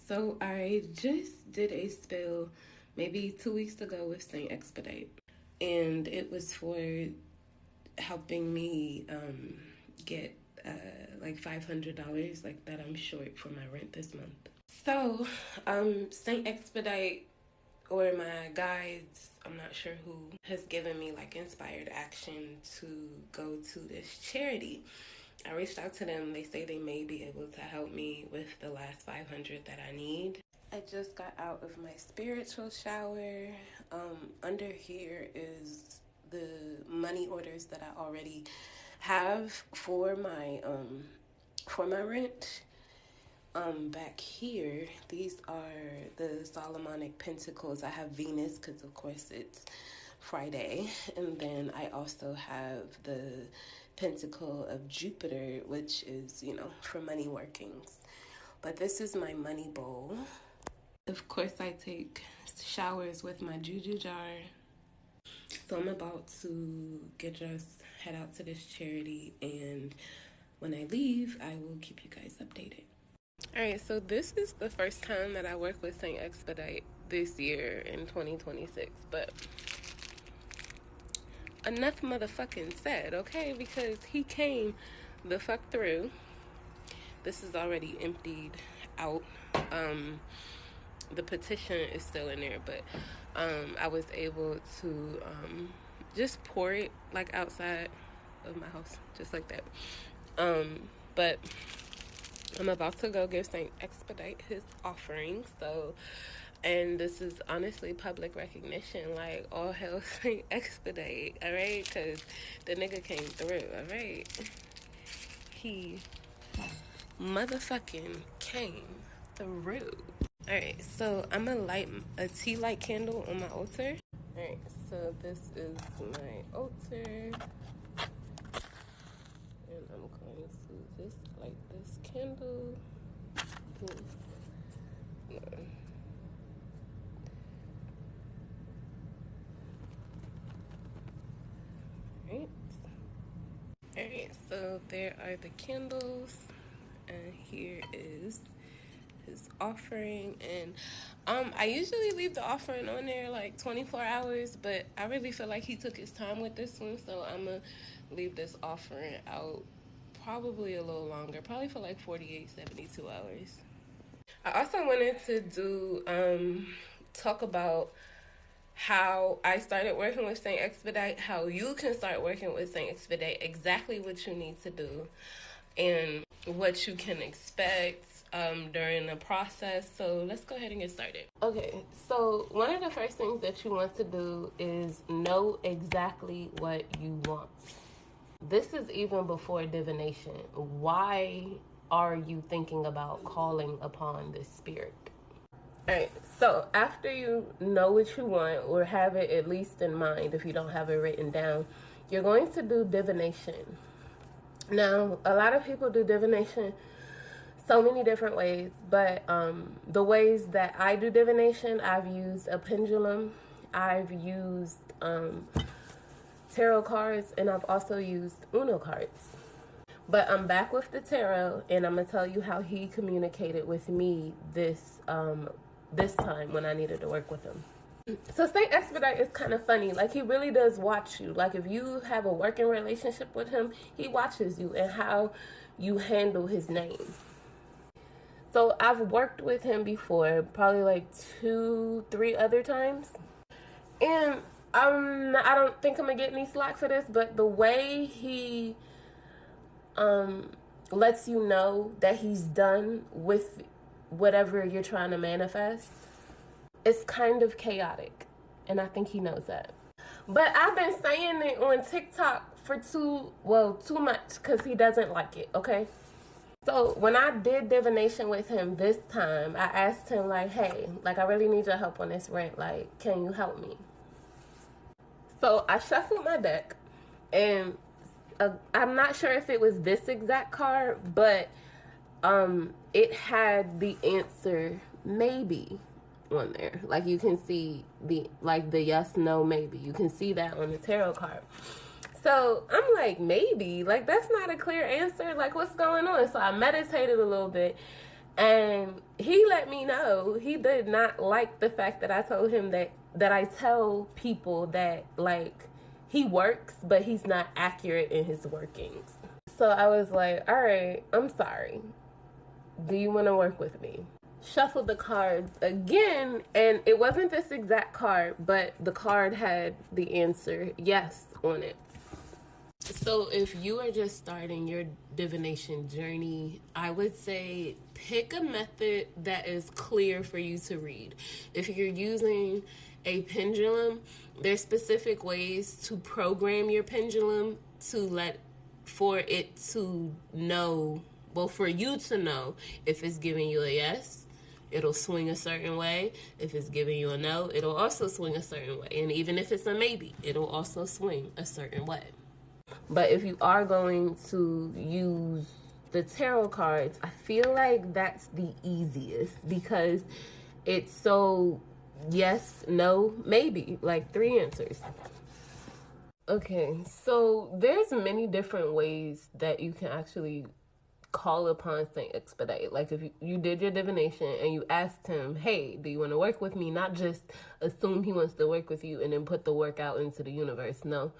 So I just did a spill maybe 2 weeks ago with St. Expedite, and it was for helping me get like $500 like that I'm short for my rent this month. So St. Expedite, or my guides, I'm not sure who, has given me like inspired action to go to this charity. I reached out to them. They say they may be able to help me with the last $500 that I need. I just got out of my spiritual shower. Under here is the money orders that I already have for my rent. Back here, these are the Solomonic Pentacles. I have Venus because of course it's Friday, and then I also have the Pentacle of Jupiter, which is, you know, for money workings. But this is my money bowl. Of course, I take showers with my juju jar. So I'm about to get dressed, head out to this charity, and when I leave, I will keep you guys updated. Alright, so this is the first time that I work with St. Expedite this year in 2026, but enough motherfucking said, okay? Because he came the fuck through. This is already emptied out. The petition is still in there, but I was able to just pour it like outside of my house, just like that. But I'm about to go give St. Expedite his offering, so, and this is honestly public recognition, like, all hell St. Expedite, alright, because the nigga came through, alright? He motherfucking came through. Alright, so I'm gonna light a tea light candle on my altar. Alright, so this is my altar. And I'm going to just light this candle. Alright, so there are the candles, and here is his offering. And I usually leave the offering on there like 24 hours, but I really feel like he took his time with this one, so I'm gonna leave this offering out probably a little longer, probably for like 48, 72 hours. I also wanted to do talk about how I started working with St. Expedite, how you can start working with St. Expedite, exactly what you need to do, and what you can expect during the process. So let's go ahead and get started. Okay, so one of the first things that you want to do is know exactly what you want. This is even before divination. Why are you thinking about calling upon this spirit? Alright, so after you know what you want, or have it at least in mind if you don't have it written down, you're going to do divination. Now, a lot of people do divination so many different ways, but the ways that I do divination, I've used a pendulum, I've used tarot cards, and I've also used Uno cards. But I'm back with the tarot, and I'm going to tell you how he communicated with me this time when I needed to work with him. So St. Expedite is kind of funny. Like, he really does watch you. Like, if you have a working relationship with him, he watches you and how you handle his name. So I've worked with him before, probably like 2-3 other times. And I don't think I'm going to get any slack for this, but the way he lets you know that he's done with whatever you're trying to manifest, it's kind of chaotic, and I think he knows that. But I've been saying it on TikTok for too much, because he doesn't like it, okay? So when I did divination with him this time, I asked him, like, hey, like, I really need your help on this rent. Like, can you help me? So I shuffled my deck, and I'm not sure if it was this exact card, but it had the answer maybe on there. Like, you can see the yes, no, maybe. You can see that on the tarot card. So I'm like, maybe, like, that's not a clear answer. Like, what's going on? So I meditated a little bit, And he let me know he did not like the fact that I told him that I tell people that, like, he works, but he's not accurate in his workings. So I was like, all right, I'm sorry. Do you want to work with me? Shuffled the cards again, and it wasn't this exact card, but the card had the answer yes on it. So if you are just starting your divination journey, I would say pick a method that is clear for you to read. If you're using a pendulum, there's specific ways to program your pendulum for it to know, well, for you to know if it's giving you a yes, it'll swing a certain way. If it's giving you a no, it'll also swing a certain way. And even if it's a maybe, it'll also swing a certain way. But if you are going to use the tarot cards, I feel like that's the easiest because it's so yes, no, maybe, like 3 answers. Okay, so there's many different ways that you can actually call upon St. Expedite. Like if you did your divination and you asked him, hey, do you want to work with me? Not just assume he wants to work with you and then put the work out into the universe. No.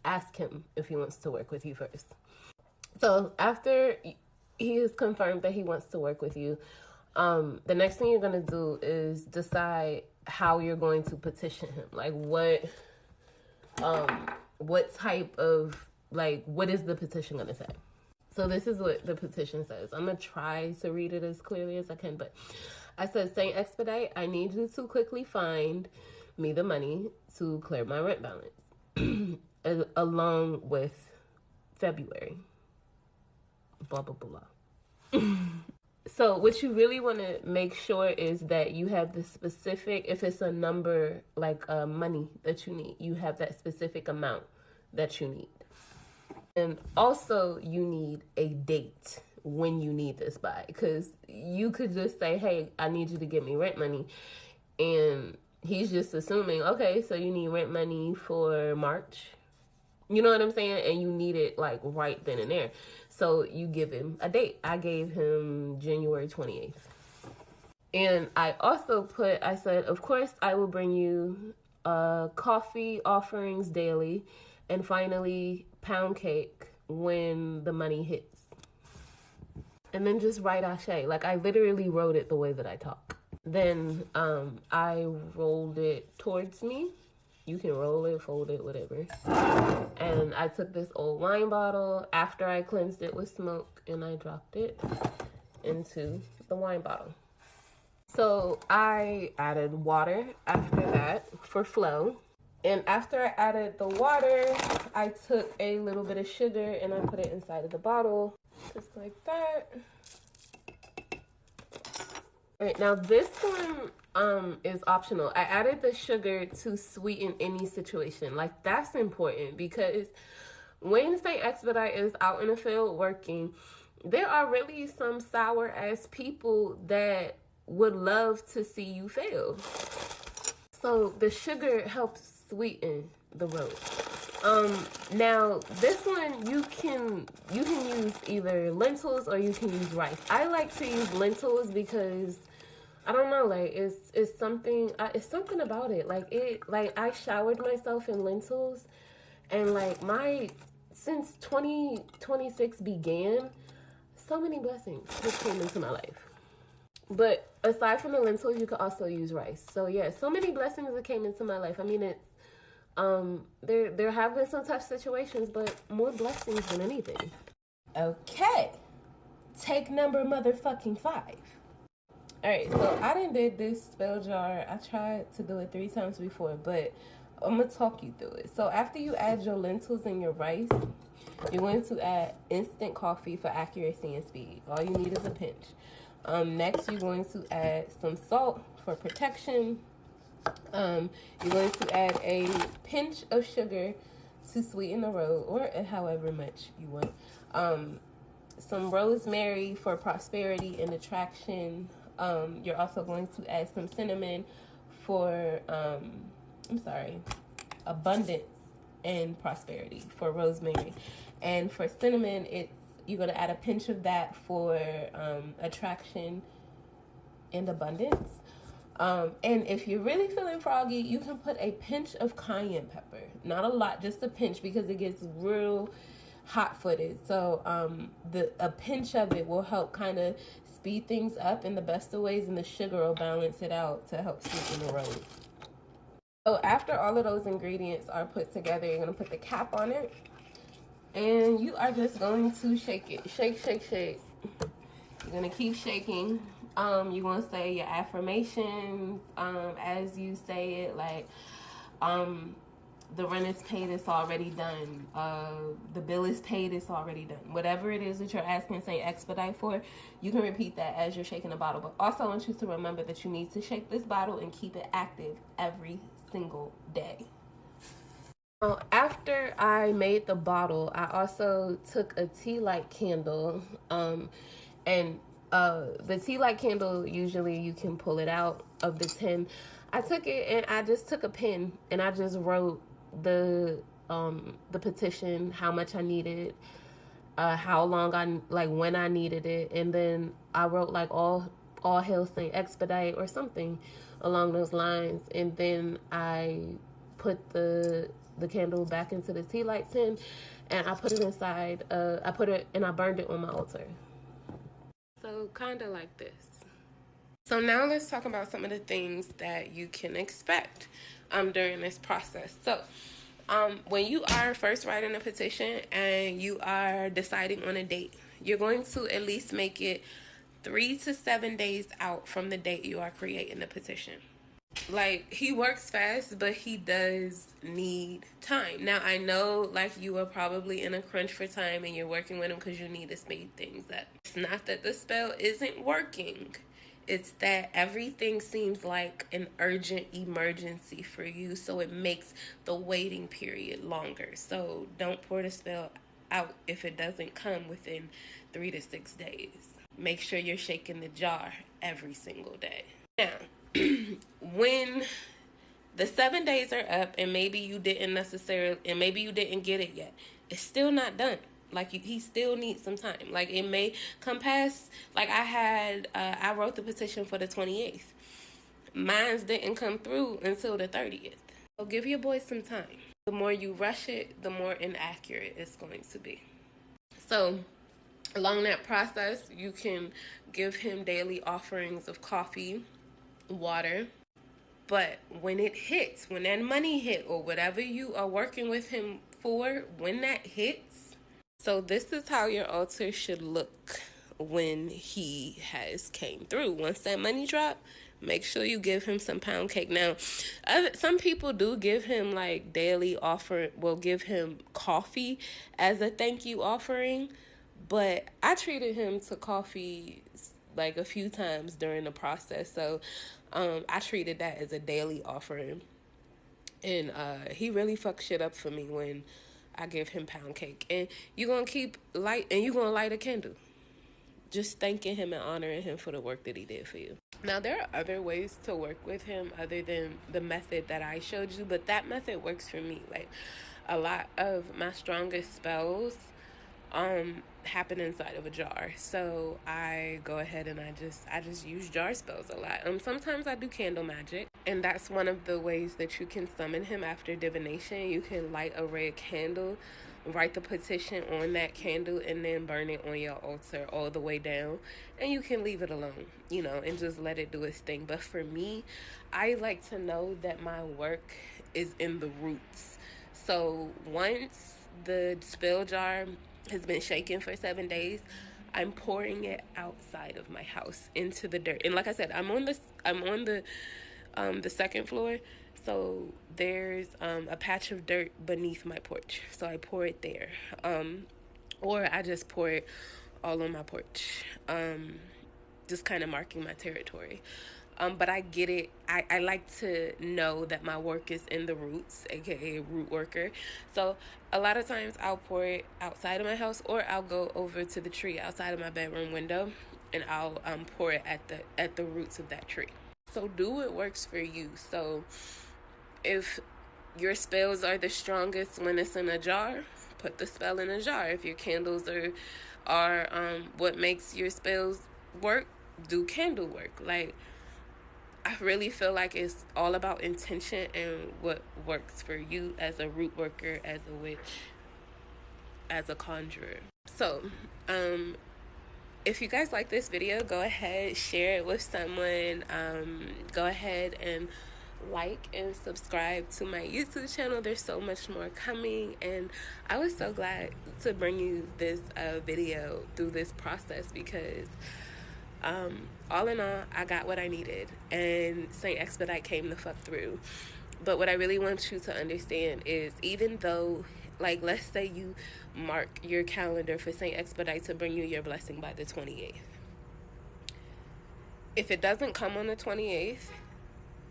Ask him if he wants to work with you first. So after he has confirmed that he wants to work with you, the next thing you're going to do is decide how you're going to petition him. Like what type of, like, what is the petition going to say? So this is what the petition says. I'm going to try to read it as clearly as I can, but I said, St. Expedite, I need you to quickly find me the money to clear my rent balance. Along with February. Blah, blah, blah. So what you really want to make sure is that you have the specific, if it's a number like money that you need, you have that specific amount that you need. And also you need a date when you need this by, because you could just say, hey, I need you to give me rent money. And he's just assuming, okay, so you need rent money for March. You know what I'm saying? And you need it like right then and there. So you give him a date. I gave him January 28th. And I also I said, of course, I will bring you coffee offerings daily. And finally, pound cake when the money hits. And then just write Ashe. Like I literally wrote it the way that I talk. Then I rolled it towards me. You can roll it, fold it, whatever. And I took this old wine bottle after I cleansed it with smoke and I dropped it into the wine bottle. So I added water after that for flow. And after I added the water, I took a little bit of sugar and I put it inside of the bottle, just like that. All right, now this one is optional. I added the sugar to sweeten any situation. Like that's important because when St. Expedite is out in the field working, there are really some sour ass people that would love to see you fail. So the sugar helps sweeten the road. Now this one you can use either lentils or you can use rice. I like to use lentils because I don't know, like it's something about it. Like I showered myself in lentils, and like since 2026 began, so many blessings just came into my life. But aside from the lentils, you could also use rice. So yeah, so many blessings that came into my life. I mean, there have been some tough situations, but more blessings than anything. Okay, take number motherfucking 5. All right, so I done did this spell jar. I tried to do it 3 times before, but I'm going to talk you through it. So after you add your lentils and your rice, you're going to add instant coffee for accuracy and speed. All you need is a pinch. Next, you're going to add some salt for protection. You're going to add a pinch of sugar to sweeten the road, or however much you want. Some rosemary for prosperity and attraction. You're also going to add some cinnamon for, abundance and prosperity for rosemary. And for cinnamon, it's You're going to add a pinch of that for attraction and abundance. And if you're really feeling froggy, you can put a pinch of cayenne pepper. Not a lot, just a pinch, because it gets real hot-footed. So a pinch of it will help kind of speed things up in the best of ways, and the sugar will balance it out to help sweeten the road. So after all of those ingredients are put together, you're going to put the cap on it. And you are just going to shake it. Shake, shake, shake. You're going to keep shaking. You're going to say your affirmations as you say it. Like, the rent is paid, it's already done. The bill is paid, it's already done. Whatever it is that you're asking ST Expedite for, you can repeat that as you're shaking the bottle. But also I want you to remember that you need to shake this bottle and keep it active every single day. After I made the bottle, I also took a tea light candle, and the tea light candle, usually you can pull it out of the tin. I took it and I just took a pen and I just wrote the petition, how much I needed, how long when I needed it, and then I wrote like all hail ST Expedite or something along those lines, and then I put the candle back into the tea light tin, and I put it inside. I put it and I burned it on my altar. So kind of like this. So now let's talk about some of the things that you can expect during this process. So when you are first writing a petition and you are deciding on a date, you're going to at least make it 3 to 7 days out from the date you are creating the petition. Like, he works fast, but he does need time. Now, I know, like, you are probably in a crunch for time and you're working with him because you need to speed things up. It's not that the spell isn't working. It's that everything seems like an urgent emergency for you, so it makes the waiting period longer. So don't pour the spell out if it doesn't come within 3 to 6 days. Make sure you're shaking the jar every single day. Now, when the 7 days are up and maybe you didn't get it yet, it's still not done. Like, he still needs some time. Like, it may come past, like I wrote the petition for the 28th. Mine's didn't come through until the 30th. So give your boy some time. The more you rush it, the more inaccurate it's going to be. So along that process, you can give him daily offerings of coffee, water. But when it hits, when that money hit, or whatever you are working with him for, when that hits, so this is how your altar should look when he has came through. Once that money drop, make sure you give him some pound cake. Now, some people do give him like daily will give him coffee as a thank you offering, but I treated him to coffee like a few times during the process. So I treated that as a daily offering. And he really fucks shit up for me when I give him pound cake. And you're going to keep light, and you're going to light a candle, just thanking him and honoring him for the work that he did for you. Now, there are other ways to work with him other than the method that I showed you, but that method works for me. Like, a lot of my strongest spells happen inside of a jar. So I go ahead and I just use jar spells a lot. Sometimes I do candle magic, and that's one of the ways that you can summon him after divination. You can light a red candle, write the petition on that candle, and then burn it on your altar all the way down, and you can leave it alone, and just let it do its thing. But for me, I like to know that my work is in the roots. So once the spell jar has been shaken for 7 days, I'm pouring it outside of my house into the dirt. And like I said, I'm on the second floor, so there's a patch of dirt beneath my porch. So I pour it there, or I just pour it all on my porch, just kind of marking my territory. But I get it. I like to know that my work is in the roots, aka root worker. So a lot of times I'll pour it outside of my house, or I'll go over to the tree outside of my bedroom window, and I'll pour it at the roots of that tree. So do what works for you. So if your spells are the strongest when it's in a jar, put the spell in a jar. If your candles are are what makes your spells work, do candle work. Like, I really feel like it's all about intention and what works for you as a root worker, as a witch, as a conjurer. So, if you guys like this video, go ahead, share it with someone. Go ahead and like and subscribe to my YouTube channel. There's so much more coming, and I was so glad to bring you this video through this process, because all in all, I got what I needed, and St. Expedite came the fuck through. But what I really want you to understand is, even though, like, let's say you mark your calendar for St. Expedite to bring you your blessing by the 28th. If it doesn't come on the 28th,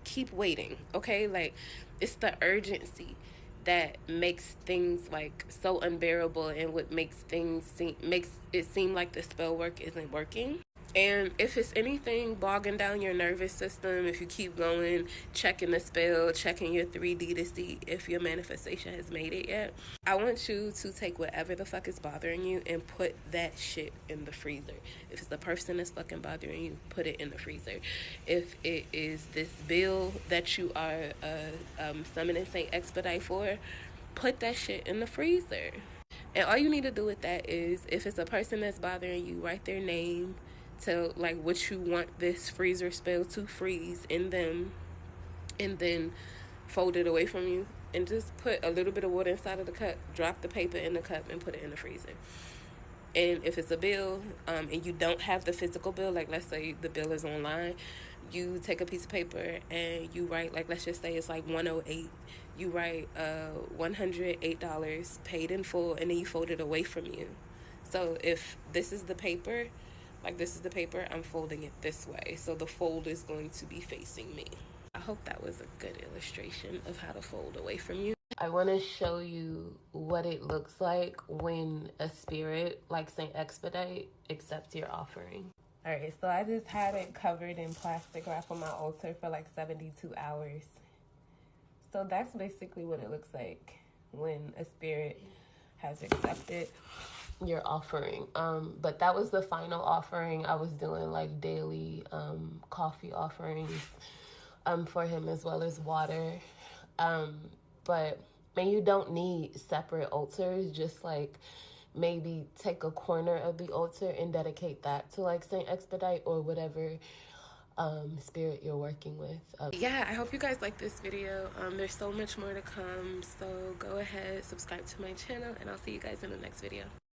keep waiting, okay? Like, it's the urgency that makes things like so unbearable, and what makes it seem like the spell work isn't working. And if it's anything bogging down your nervous system, if you keep going, checking the spell, checking your 3D to see if your manifestation has made it yet, I want you to take whatever the fuck is bothering you and put that shit in the freezer. If it's the person that's fucking bothering you, put it in the freezer. If it is this bill that you are summoning St. Expedite for, put that shit in the freezer. And all you need to do with that is, if it's a person that's bothering you, write their name, tell like what you want this freezer spell to freeze in them, and then fold it away from you, and just put a little bit of water inside of the cup, drop the paper in the cup, and put it in the freezer. And if it's a bill, and you don't have the physical bill, like let's say the bill is online, you take a piece of paper and you write, like let's just say it's like 108, you write $108 paid in full, and then you fold it away from you. So if this is the paper, like this is the paper, I'm folding it this way, so the fold is going to be facing me. I hope that was a good illustration of how to fold away from you. I want to show you what it looks like when a spirit like St. Expedite accepts your offering. Alright, so I just had it covered in plastic wrap on my altar for like 72 hours. So that's basically what it looks like when a spirit has accepted your offering. But that was the final offering. I was doing like daily coffee offerings for him, as well as water. But man, you don't need separate altars. Just like maybe take a corner of the altar and dedicate that to like St. Expedite or whatever spirit you're working with. Yeah, I hope you guys like this video. There's so much more to come, so go ahead, subscribe to my channel, and I'll see you guys in the next video.